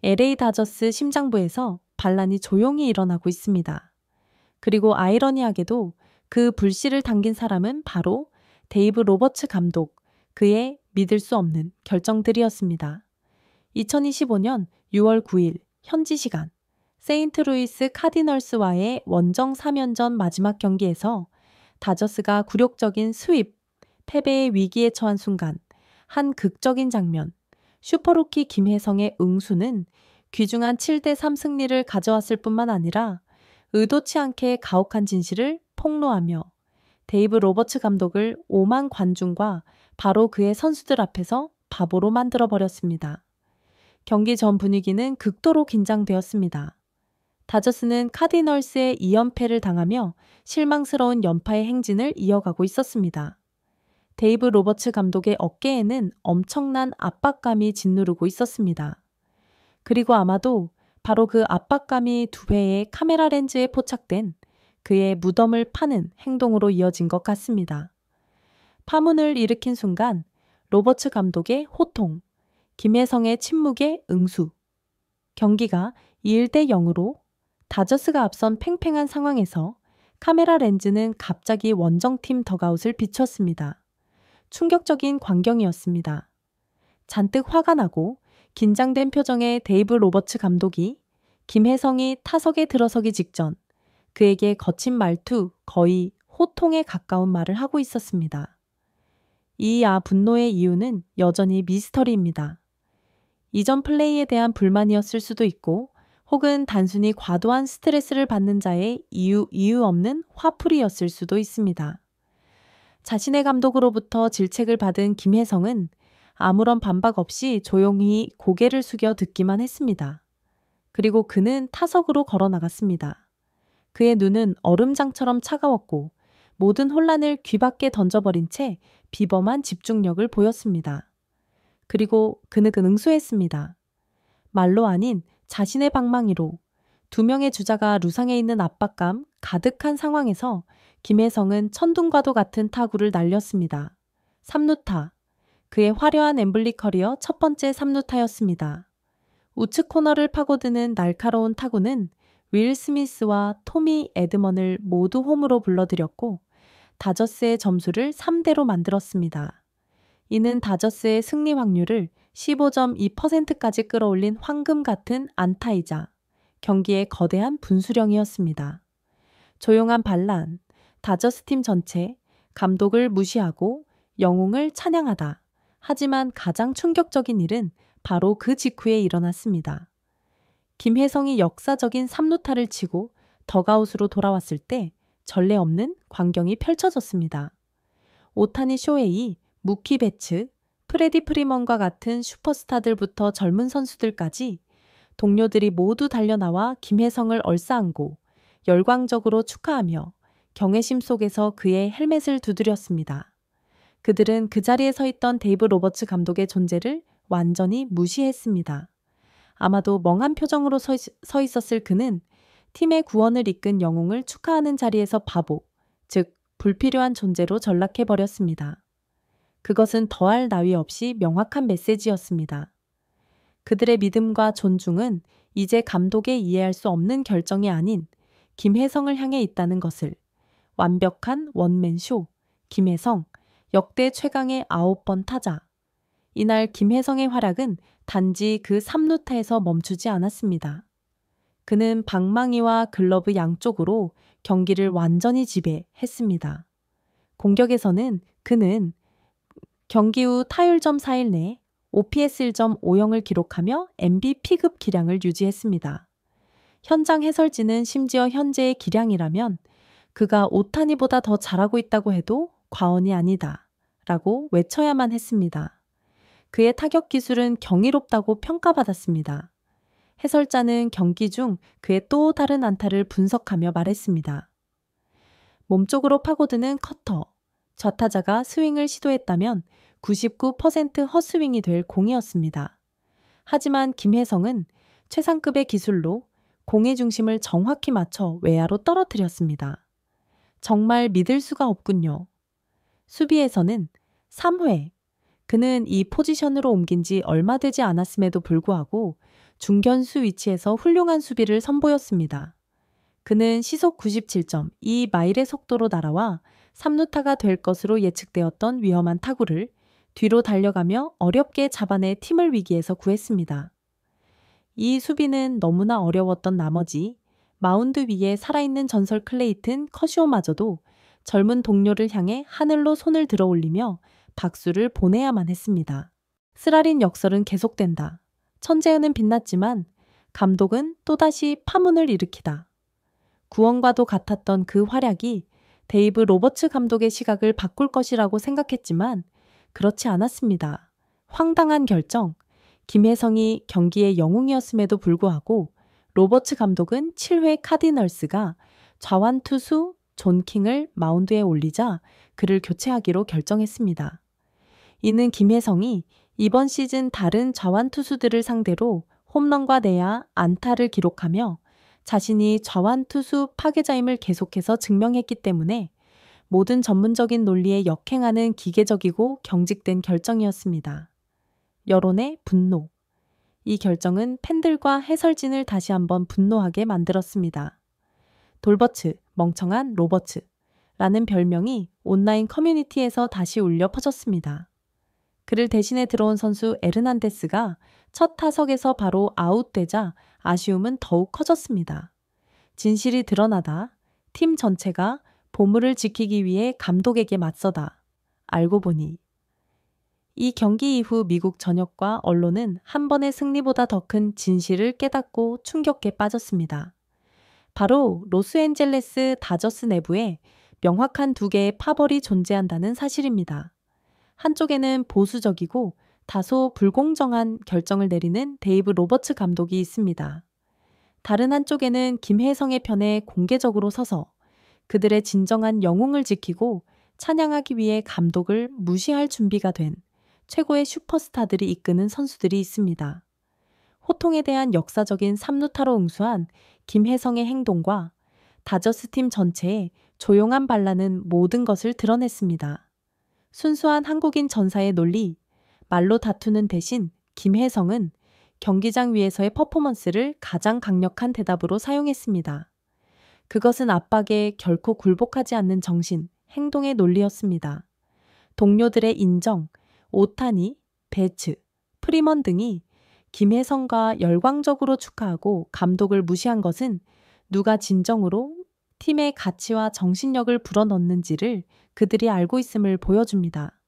LA 다저스 심장부에서 반란이 조용히 일어나고 있습니다. 그리고 아이러니하게도 그 불씨를 당긴 사람은 바로 데이브 로버츠 감독, 그의 믿을 수 없는 결정들이었습니다. 2025년 6월 9일 현지 시간 세인트루이스 카디널스와의 원정 3연전 마지막 경기에서 다저스가 굴욕적인 스윕, 패배의 위기에 처한 순간 한 극적인 장면, 슈퍼루키 김혜성의 응수는 귀중한 7대3 승리를 가져왔을 뿐만 아니라 의도치 않게 가혹한 진실을 폭로하며 데이브 로버츠 감독을 5만 관중과 바로 그의 선수들 앞에서 바보로 만들어버렸습니다. 경기 전 분위기는 극도로 긴장되었습니다. 다저스는 카디널스의 2연패를 당하며 실망스러운 연파의 행진을 이어가고 있었습니다. 데이브 로버츠 감독의 어깨에는 엄청난 압박감이 짓누르고 있었습니다. 그리고 아마도 바로 그 압박감이 두 배의 카메라 렌즈에 포착된 그의 무덤을 파는 행동으로 이어진 것 같습니다. 파문을 일으킨 순간 로버츠 감독의 호통, 김혜성의 침묵의 응수, 경기가 1대 0으로 다저스가 앞선 팽팽한 상황에서 카메라 렌즈는 갑자기 원정팀 덕아웃을 비췄습니다. 충격적인 광경이었습니다. 잔뜩 화가 나고 긴장된 표정의 데이브 로버츠 감독이 김혜성이 타석에 들어서기 직전 그에게 거친 말투, 거의 호통에 가까운 말을 하고 있었습니다. 이 분노의 이유는 여전히 미스터리입니다. 이전 플레이에 대한 불만이었을 수도 있고 혹은 단순히 과도한 스트레스를 받는 자의 이유 없는 화풀이였을 수도 있습니다. 자신의 감독으로부터 질책을 받은 김혜성은 아무런 반박 없이 조용히 고개를 숙여 듣기만 했습니다. 그리고 그는 타석으로 걸어 나갔습니다. 그의 눈은 얼음장처럼 차가웠고 모든 혼란을 귀 밖에 던져버린 채 비범한 집중력을 보였습니다. 그리고 그는 응수했습니다. 말로 아닌 자신의 방망이로 두 명의 주자가 루상에 있는 압박감 가득한 상황에서 김혜성은 천둥과도 같은 타구를 날렸습니다. 3루타. 그의 화려한 엠블리 커리어 첫 번째 3루타였습니다. 우측 코너를 파고드는 날카로운 타구는 윌 스미스와 토미 에드먼을 모두 홈으로 불러들였고 다저스의 점수를 3대로 만들었습니다. 이는 다저스의 승리 확률을 15.2%까지 끌어올린 황금 같은 안타이자 경기의 거대한 분수령이었습니다. 조용한 반란, 다저스 팀 전체, 감독을 무시하고 영웅을 찬양하다. 하지만 가장 충격적인 일은 바로 그 직후에 일어났습니다. 김혜성이 역사적인 3루타를 치고 덕아웃으로 돌아왔을 때 전례 없는 광경이 펼쳐졌습니다. 오타니 쇼헤이, 무키 베츠, 프레디 프리먼과 같은 슈퍼스타들부터 젊은 선수들까지 동료들이 모두 달려나와 김혜성을 얼싸안고 열광적으로 축하하며 경외심 속에서 그의 헬멧을 두드렸습니다. 그들은 그 자리에 서 있던 데이브 로버츠 감독의 존재를 완전히 무시했습니다. 아마도 멍한 표정으로 서 있었을 그는 팀의 구원을 이끈 영웅을 축하하는 자리에서 바보, 즉 불필요한 존재로 전락해버렸습니다. 그것은 더할 나위 없이 명확한 메시지였습니다. 그들의 믿음과 존중은 이제 감독의 이해할 수 없는 결정이 아닌 김혜성을 향해 있다는 것을, 완벽한 원맨쇼, 김혜성, 역대 최강의 9번 타자. 이날 김혜성의 활약은 단지 그 3루타에서 멈추지 않았습니다. 그는 방망이와 글러브 양쪽으로 경기를 완전히 지배했습니다. 공격에서는 그는 경기 후 타율점 4일 내 OPS 1.50을 기록하며 MVP급 기량을 유지했습니다. 현장 해설진은 심지어 현재의 기량이라면 그가 오타니보다 더 잘하고 있다고 해도 과언이 아니다 라고 외쳐야만 했습니다. 그의 타격 기술은 경이롭다고 평가받았습니다. 해설자는 경기 중 그의 또 다른 안타를 분석하며 말했습니다. 몸쪽으로 파고드는 커터, 좌타자가 스윙을 시도했다면 99% 헛스윙이 될 공이었습니다. 하지만 김혜성은 최상급의 기술로 공의 중심을 정확히 맞춰 외야로 떨어뜨렸습니다. 정말 믿을 수가 없군요. 수비에서는 3회, 그는 이 포지션으로 옮긴 지 얼마 되지 않았음에도 불구하고 중견수 위치에서 훌륭한 수비를 선보였습니다. 그는 시속 97.2마일의 속도로 날아와 3루타가 될 것으로 예측되었던 위험한 타구를 뒤로 달려가며 어렵게 잡아내 팀을 위기에서 구했습니다. 이 수비는 너무나 어려웠던 나머지 마운드 위에 살아있는 전설 클레이튼 커시오마저도 젊은 동료를 향해 하늘로 손을 들어 올리며 박수를 보내야만 했습니다. 쓰라린 역설은 계속된다. 천재은은 빛났지만 감독은 또다시 파문을 일으키다. 구원과도 같았던 그 활약이 데이브 로버츠 감독의 시각을 바꿀 것이라고 생각했지만 그렇지 않았습니다. 황당한 결정. 김혜성이 경기의 영웅이었음에도 불구하고 로버츠 감독은 7회 카디널스가 좌완 투수 존 킹을 마운드에 올리자 그를 교체하기로 결정했습니다. 이는 김혜성이 이번 시즌 다른 좌완 투수들을 상대로 홈런과 내야, 안타를 기록하며 자신이 좌완 투수 파괴자임을 계속해서 증명했기 때문에 모든 전문적인 논리에 역행하는 기계적이고 경직된 결정이었습니다. 여론의 분노. 이 결정은 팬들과 해설진을 다시 한번 분노하게 만들었습니다. 돌버츠, 멍청한 로버츠 라는 별명이 온라인 커뮤니티에서 다시 울려 퍼졌습니다. 그를 대신해 들어온 선수 에르난데스가 첫 타석에서 바로 아웃되자 아쉬움은 더욱 커졌습니다. 진실이 드러나다 팀 전체가 보물을 지키기 위해 감독에게 맞서다. 알고 보니 이 경기 이후 미국 전역과 언론은 한 번의 승리보다 더 큰 진실을 깨닫고 충격에 빠졌습니다. 바로 로스앤젤레스 다저스 내부에 명확한 두 개의 파벌이 존재한다는 사실입니다. 한쪽에는 보수적이고 다소 불공정한 결정을 내리는 데이브 로버츠 감독이 있습니다. 다른 한쪽에는 김혜성의 편에 공개적으로 서서 그들의 진정한 영웅을 지키고 찬양하기 위해 감독을 무시할 준비가 된 최고의 슈퍼스타들이 이끄는 선수들이 있습니다. 호통에 대한 역사적인 3루타로 응수한 김혜성의 행동과 다저스 팀 전체의 조용한 반란은 모든 것을 드러냈습니다. 순수한 한국인 전사의 논리, 말로 다투는 대신 김혜성은 경기장 위에서의 퍼포먼스를 가장 강력한 대답으로 사용했습니다. 그것은 압박에 결코 굴복하지 않는 정신, 행동의 논리였습니다. 동료들의 인정, 오타니, 베츠, 프리먼 등이 김혜성과 열광적으로 축하하고 감독을 무시한 것은 누가 진정으로 팀의 가치와 정신력을 불어넣는지를 그들이 알고 있음을 보여줍니다.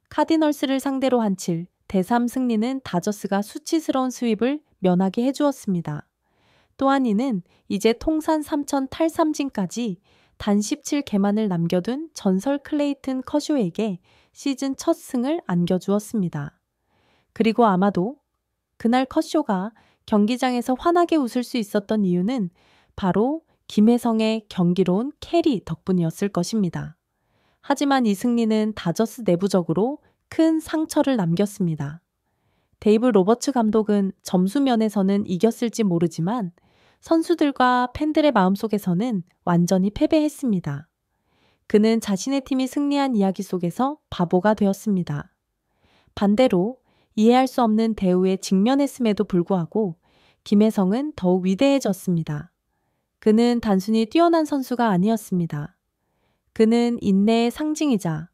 카디널스를 상대로 한 7, 대3 승리는 다저스가 수치스러운 스윕을 면하게 해주었습니다. 또한 이는 이제 통산 3천 탈삼진까지 단 17개만을 남겨둔 전설 클레이튼 커쇼에게 시즌 첫 승을 안겨주었습니다. 그리고 아마도 그날 커쇼가 경기장에서 환하게 웃을 수 있었던 이유는 바로 김혜성의 경기로운 캐리 덕분이었을 것입니다. 하지만 이 승리는 다저스 내부적으로 큰 상처를 남겼습니다. 데이브 로버츠 감독은 점수 면에서는 이겼을지 모르지만 선수들과 팬들의 마음속에서는 완전히 패배했습니다. 그는 자신의 팀이 승리한 이야기 속에서 바보가 되었습니다. 반대로 이해할 수 없는 대우에 직면했음에도 불구하고 김혜성은 더욱 위대해졌습니다. 그는 단순히 뛰어난 선수가 아니었습니다. 그는 인내의 상징이자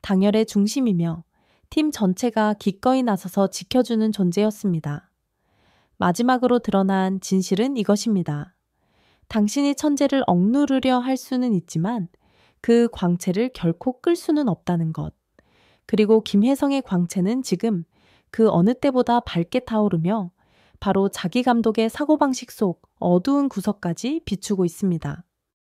당열의 중심이며 팀 전체가 기꺼이 나서서 지켜주는 존재였습니다. 마지막으로 드러난 진실은 이것입니다. 당신이 천재를 억누르려 할 수는 있지만 그 광채를 결코 끌 수는 없다는 것. 그리고 김혜성의 광채는 지금 그 어느 때보다 밝게 타오르며 바로 자기 감독의 사고방식 속 어두운 구석까지 비추고 있습니다.